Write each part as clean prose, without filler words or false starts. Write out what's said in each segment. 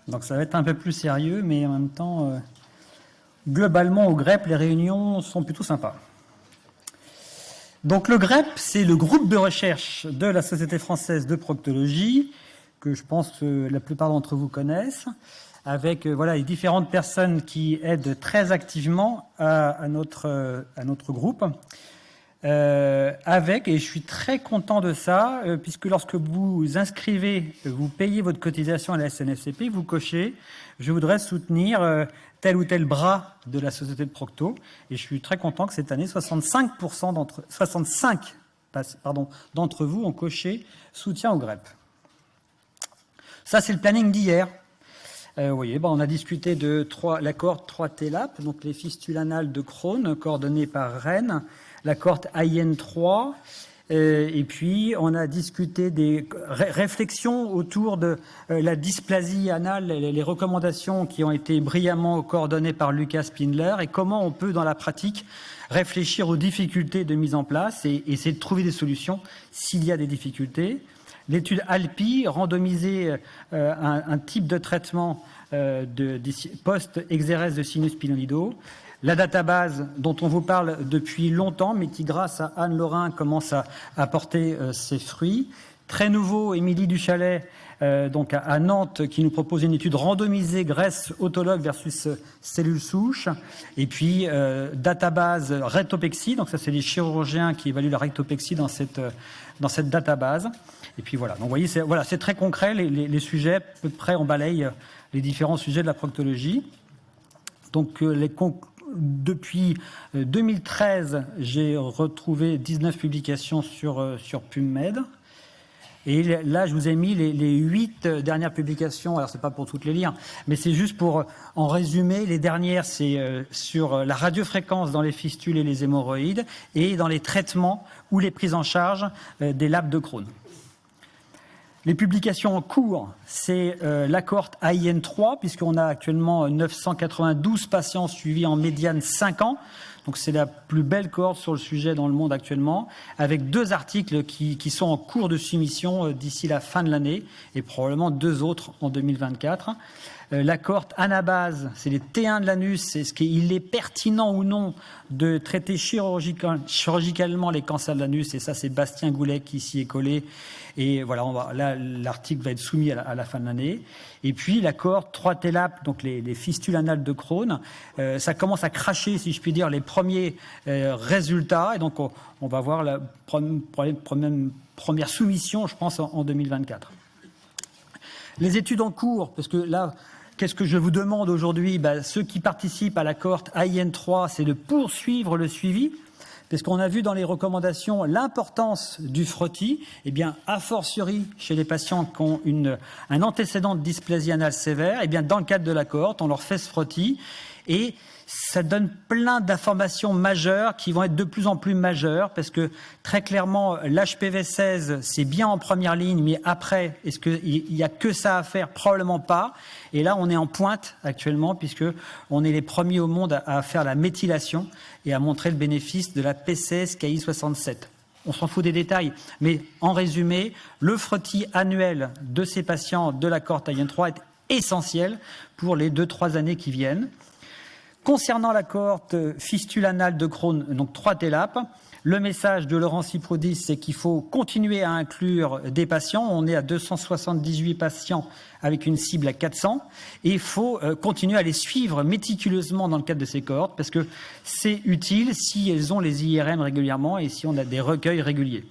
Donc ça va être un peu plus sérieux, mais en même temps, globalement, au GREP, les réunions sont plutôt sympas. Donc le GREP, c'est le groupe de recherche de la Société française de proctologie, que je pense que la plupart d'entre vous connaissent, avec les différentes personnes qui aident très activement à notre groupe. Et je suis très content de ça, puisque lorsque vous inscrivez, vous payez votre cotisation à la SNFCP, vous cochez « Je voudrais soutenir tel ou tel bras de la société de Procto ». Et je suis très content que cette année, 65 d'entre vous ont coché « Soutien au GREP ». Ça, c'est le planning d'hier. Vous voyez, on a discuté de la cohorte 3-TELAP, donc les fistules anales de Crohn, coordonnées par Rennes, la cohorte IN3, et puis on a discuté des réflexions autour de la dysplasie anale, les recommandations qui ont été brillamment coordonnées par Lucas Spindler, et comment on peut, dans la pratique, réfléchir aux difficultés de mise en place et essayer de trouver des solutions s'il y a des difficultés. L'étude ALPI, randomiser un type de traitement post-exérèse de sinus pilonidaux. La database dont on vous parle depuis longtemps, mais qui, grâce à Anne Laurin, commence à porter ses fruits. Très nouveau, Émilie Duchalet, donc à Nantes, qui nous propose une étude randomisée graisse autologue versus cellules souches. Et puis, database rectopexie, donc ça c'est les chirurgiens qui évaluent la rectopexie dans cette database. Et puis voilà, donc vous voyez, c'est très concret, les sujets, à peu près on balaye les différents sujets de la proctologie. Donc depuis 2013, j'ai retrouvé 19 publications sur PubMed. Et là, je vous ai mis les 8 dernières publications. Alors, c'est pas pour toutes les lire, mais c'est juste pour en résumer. Les dernières, c'est sur la radiofréquence dans les fistules et les hémorroïdes et dans les traitements ou les prises en charge des labs de Crohn. Les publications en cours, c'est la cohorte AIN3, puisqu'on a actuellement 992 patients suivis en médiane 5 ans. Donc c'est la plus belle cohorte sur le sujet dans le monde actuellement, avec 2 articles qui sont en cours de soumission d'ici la fin de l'année, et probablement 2 autres en 2024. La cohorte anabase, c'est les T1 de l'anus, c'est ce qu'il est pertinent ou non de traiter chirurgicalement les cancers de l'anus, et ça c'est Bastien Goulet qui s'y est collé. Et voilà, l'article va être soumis à la fin de l'année. Et puis la cohorte 3-TELAP, donc les fistules anales de Crohn, ça commence à cracher, si je puis dire, les premiers résultats. Et donc on va voir la première soumission, je pense, en 2024. Les études en cours, parce que là, qu'est-ce que je vous demande aujourd'hui ? Ceux qui participent à la cohorte AIN3, c'est de poursuivre le suivi. Parce qu'on a vu dans les recommandations l'importance du frottis, eh bien, a fortiori chez les patients qui ont un antécédent de dysplasie anale sévère, eh bien, dans le cadre de la cohorte, on leur fait ce frottis et ça donne plein d'informations majeures qui vont être de plus en plus majeures parce que très clairement, l'HPV-16, c'est bien en première ligne, mais après, est-ce qu'il y a que ça à faire ? Probablement pas. Et là, on est en pointe actuellement puisque on est les premiers au monde à faire la méthylation et à montrer le bénéfice de la PCS-KI67. On s'en fout des détails, mais en résumé, le frottis annuel de ces patients de la cohorte AIN3 est essentiel pour les 2-3 années qui viennent. Concernant la cohorte fistule anale de Crohn, donc 3-TELAP, le message de Laurent Siproudis, c'est qu'il faut continuer à inclure des patients. On est à 278 patients avec une cible à 400. Et il faut continuer à les suivre méticuleusement dans le cadre de ces cohortes parce que c'est utile si elles ont les IRM régulièrement et si on a des recueils réguliers.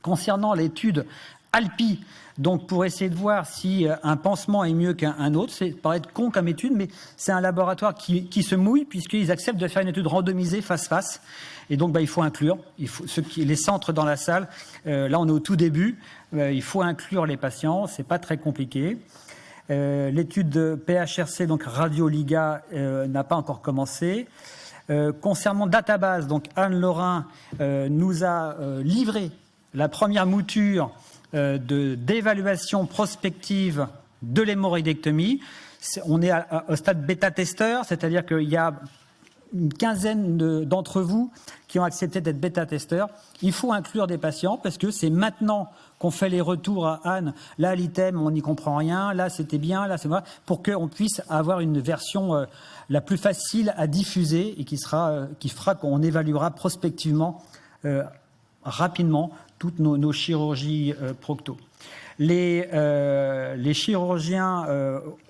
Concernant l'étude ALPI, donc pour essayer de voir si un pansement est mieux qu'un autre, c'est paraît être con comme étude, mais c'est un laboratoire qui se mouille puisqu'ils acceptent de faire une étude randomisée face-face. Et donc il faut inclure, les centres dans la salle, là on est au tout début, il faut inclure les patients, c'est pas très compliqué. L'étude de PHRC, donc Radio-Liga, n'a pas encore commencé. Concernant Database, donc Anne Laurin nous a livré la première mouture d'évaluation prospective de l'hémorroïdectomie. On est au stade bêta-testeur, c'est-à-dire qu'il y a une quinzaine d'entre vous qui ont accepté d'être bêta-testeurs. Il faut inclure des patients parce que c'est maintenant qu'on fait les retours à Anne. Là, l'item, on n'y comprend rien. Là, c'était bien. Là, c'est vrai. Pour qu'on puisse avoir une version la plus facile à diffuser et qui fera qu'on évaluera prospectivement rapidement toutes nos chirurgies procto. Les chirurgiens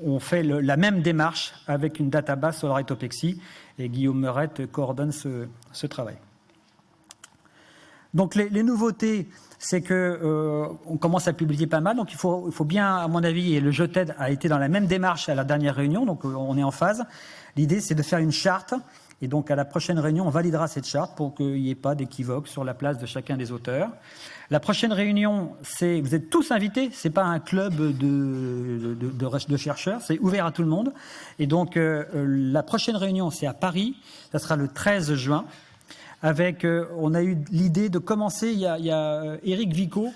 ont fait la même démarche avec une database sur l'orthopexie et Guillaume Meurette coordonne ce travail. Donc les nouveautés, c'est que on commence à publier pas mal, donc il faut bien, à mon avis, et le JETED a été dans la même démarche à la dernière réunion, donc on est en phase. L'idée, c'est de faire une charte, et donc à la prochaine réunion, on validera cette charte pour qu'il n'y ait pas d'équivoque sur la place de chacun des auteurs. La prochaine réunion, vous êtes tous invités, c'est pas un club de chercheurs, c'est ouvert à tout le monde. Et donc la prochaine réunion, c'est à Paris, ça sera le 13 juin. On a eu l'idée de commencer, il y a Éric Vico,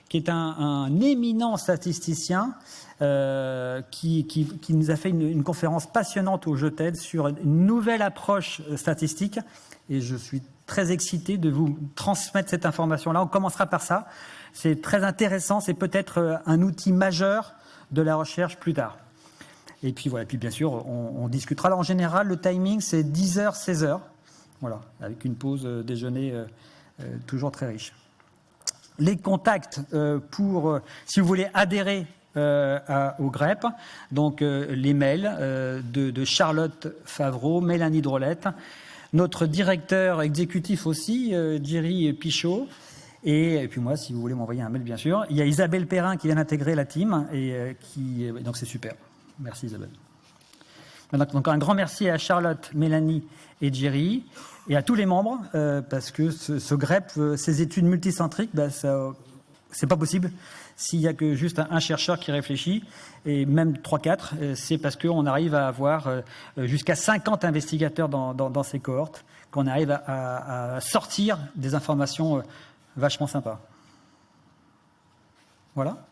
qui est un éminent statisticien, qui nous a fait une conférence passionnante au JETED sur une nouvelle approche statistique. Et je suis très excité de vous transmettre cette information-là. On commencera par ça. C'est très intéressant, c'est peut-être un outil majeur de la recherche plus tard. Et puis voilà, puis bien sûr, on discutera. Alors, en général, le timing, c'est 10h, 16h. Voilà, avec une pause déjeuner toujours très riche. Les contacts si vous voulez adhérer au GREP, donc les mails de Charlotte Favreau, Mélanie Drolette, notre directeur exécutif aussi, Jerry Pichot, et puis moi, si vous voulez m'envoyer un mail, bien sûr. Il y a Isabelle Perrin qui vient d'intégrer la team, donc c'est super. Merci Isabelle. Donc un grand merci à Charlotte, Mélanie et Jerry, et à tous les membres, parce que ce GREP, ces études multicentriques, c'est pas possible s'il n'y a que juste un chercheur qui réfléchit, et même 3-4, c'est parce qu'on arrive à avoir jusqu'à 50 investigateurs dans ces cohortes, qu'on arrive à sortir des informations vachement sympas. Voilà.